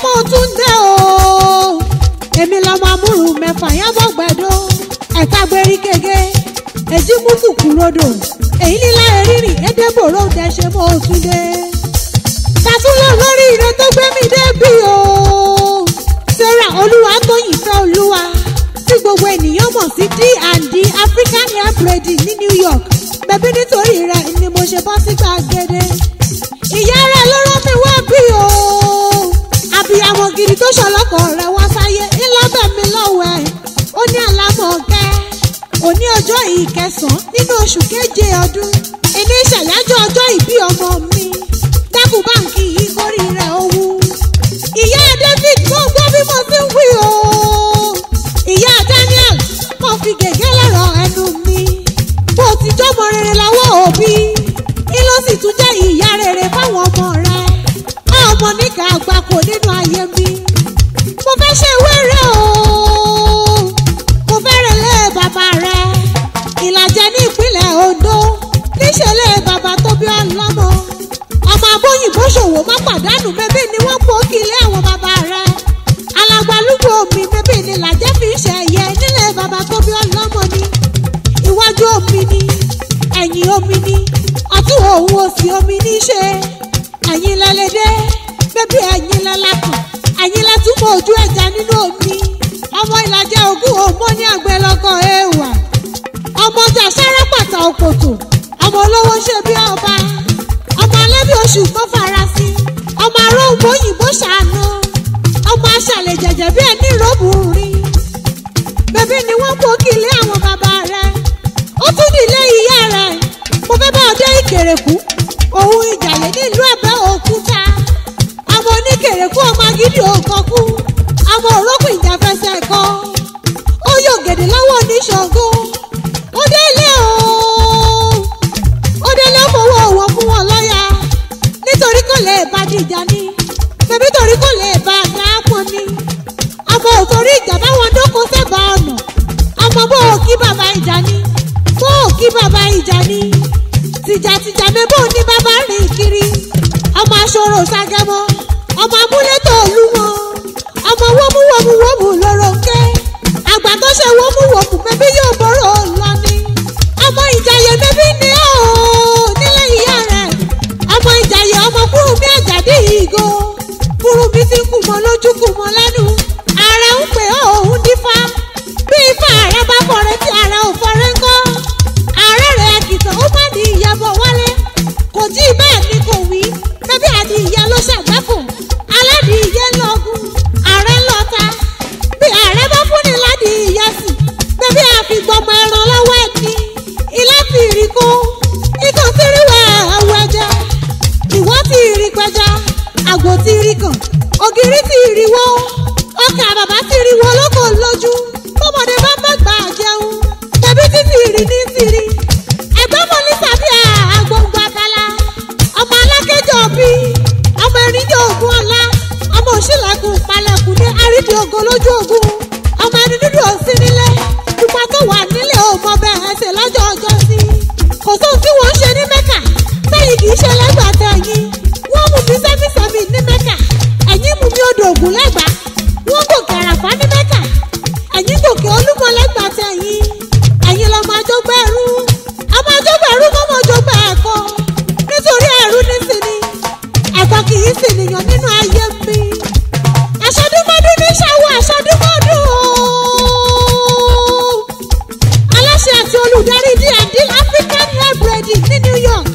mo tún dé o. Èmi lọ́mọ amúrù mẹ́fà yẹn bọ́ gbẹ̀dọ́. Ẹ̀ka gbérí kége, èjì mú kùkù rodò. Èyí ní láyé rírìn, èdè bòrò dẹ́ṣẹ̀ mo tún dé. Tàtúlọ̀ lórí ire tó gbé mi débi o. Sarah Olúwatóyìn fẹ́ Olúwa. Tí gbogbo ènìyàn mọ̀ sí D&D African Hair Braiding ní New York. Bẹ̀bí nítorí rẹ̀ ni mo ṣe bọ́ sí gbàgede. Ìyá rẹ̀ ló rán mi wá bí o. Àbíyamọ gidi tó ṣọlọ́kọ̀ rẹ̀ wá sáyé ńlọ́bẹ̀ mi lọ́wọ́ ẹ̀. Ó ní àlámọ̀kẹ́. Òní ọjọ́ ìkẹsàn-án nínú oṣù keje ọdún. Ìní ìṣẹ̀yájọ́ ọjọ́ ìbí ọmọ mi. Dákun báǹkì yìí kórì rẹ̀ owó. Ìyá David mo gbọ́ bí mo ti ń wí o. Ìyá Daniel mo fi gègé lọ́rọ̀ ẹnu mi. Bó ti jọ́mọ rere lọ́wọ́ òbí. Kí ló sì tún jẹ́ ìyá rere fáwọn ọmọ rẹ̀? Ọmọ níkà àgbákò nínú ayé mi. Mo fẹ́ ṣe wéré o. Mo fẹ́ relé bàbá rẹ̀. Ìlàjẹ ní ìpínlẹ̀ Ondo. Níṣẹ̀lẹ̀ bàbá tó bí ọlọ́mọ. Ọmọ abóyìnbó ṣòwò má pàdánù bẹ́bí ni wọ́n pọ̀ kí ilé àwọn bàbá rẹ̀. Alàgbàlúgbò mi bẹ́bí ni làjẹ́ fi ń ṣẹ̀yẹ nílé bàbá tó bí ọlọ́mọ ni. Iwájú omi ni, ẹ̀yìn omi ni, ọ̀tún òun òsì omi ní ṣe. Ẹ̀yin lẹ́lẹ́dẹ́, bẹ́bí ẹ̀yin lẹ́lákàn, ẹ̀yin lẹ́túmọ̀ ojú ẹja nínú omi. Ọmọ Ìlàjẹ Ògún òmó ní àgbẹ̀lọ́kọ̀ ẹ̀wà. Ọmọ ọjà sẹ́rẹ́ pàtà òkòtò, ọmọ olówó ṣe bí ọba. Ọmọ alẹ́bí oṣù tó farasí, ọmọ aróhùnbó òyìnbó ṣàánú. Ọmọ aṣàlẹ̀ jẹ̀jẹ̀ bí ẹni ròbùnrin. Bẹ́bí ni wọ́n kó kí ilé àwọn bàbá rẹ̀. Ó tún ní ilé ìyá rẹ̀. Mo fẹ́ bá ọdẹ Ìkèrèkú. Òun Ìjàyè nílùú Abẹ́òkúta. Ọmọ oníkèrèkú ọmọ agídí òkọ̀kú. Ọmọ òrókùn ìjàfẹsẹ̀ kan. Ó yóò gèdè lọ́wọ́ oníṣàngó. Ó délé o. Ó délé fowó òwò fún wọn lọ́yà. Nítorí kò lè bá dìjà ni. Bẹ́bí torí kò lè bá dáàpọ̀ ni. Ọmọ òtórí ìjà báwọn dókun sẹ́bà ọ̀nà. Ọmọ bó o kí bàbá ìjà ni. Bó o kí bàbá ìjà ni. Tìjàtìjà mẹ́bọ̀ ní bàbá rìn kiri. Ọmọ aṣọ́rò Ṣàgẹ́mọ́. Ọmọ abúlé tó lú wọn. Ọmọ wọ́múwọ́múwọ́mú lórókè. Àgbà tó ṣe wọ́múwọ́mú mẹ́bí yóò bọ́rọ̀ lọ ni. Ọmọ Ìjàyè mẹ́bí ni ó nílé ìyá rẹ̀. Ọmọ Ìjàyè ọmọ Kúrúnmí Àjàdí ìgò. Kúrúnmí ti kù mọ́ lójú kù mọ́ lẹ́nu. Ààrẹ ń pè ó òun dífá. Bí ifá ààrẹ bá fọ̀rẹ́ tí ààrẹ ò fọ̀rẹ́ ńkọ́. Ààrẹ rẹ̀ kìtàn ó má ní ìyàbọ̀ wálé. Kò jí bẹ́ẹ̀ ni kò wí. Bẹ́bí adìyẹ ló ṣàgbákò. Aládìyẹ lọ́gùn. Ààrẹ ńlọta. Bí ààrẹ bá fúnni ládìyẹ sí. Bẹ́bí àfìgbọ́mọ ẹran lọ́wọ́ ẹni. Ilé ti rí kó. Ikọ̀ ti rí wẹ̀ ẹ̀wọ̀ ẹ̀jẹ̀. Ìwọ́ ti rí pẹja. Àgbò ti rí kàn. Ògiri ti rí wọ́. Ọkà bàbá ti rí wọ́ lóko lójú. Bọ́mọdé bá bá gbà jẹun. Bẹ́bí títì rí ní tìrí. Ẹ̀gbọ́n mo ní sàbí àgbọ̀ngbà kala. Ọmọ alákẹ́jọ́ bí. Ọmọ ẹ̀ríndé ogun ọ̀la. Ọmọ òṣìlẹ̀kùn palẹ̀kùn ní àrídì ogun lójú ogun. Ọmọ ẹni dúdú òsì nílé. Pupa tó wà nílé ọmọ bẹ́ẹ̀ ṣe lọ́jọ́ ọjọ́ sí. Kò sóhun tí wọ́n ń ṣe ní Mẹ́kà. Sẹ́yìn kì í ṣe lẹ́gbàá tẹ̀yìn. Wọ́n mú mi sẹ́mísẹ́mí ní Mẹ́kà. Ẹ̀yìn mú mi odò ògùn lẹ́gbàá. Wọ́n gòkè àràfá ní Mẹ́kà. Ẹ̀yìn gòkè Olúmọ lẹ́gbàá tẹ̀yìn. Ẹ̀yìn lọ́mọ ajógbẹ́rú. Ọmọ ajógbẹ́rú kọ́ mọ́ jógbẹ́ ẹ̀kọ́. Nítorí ẹ̀rú ní sinmi. Ẹ̀kọ́ kì í sì nìyàn nínú ayé mi. Aṣọdúnmọ́dún ní ṣàwọ̀ aṣọdúnmọ́dún o. Aláṣẹ àti olùdarí D&D African Hair Braiding ní New York.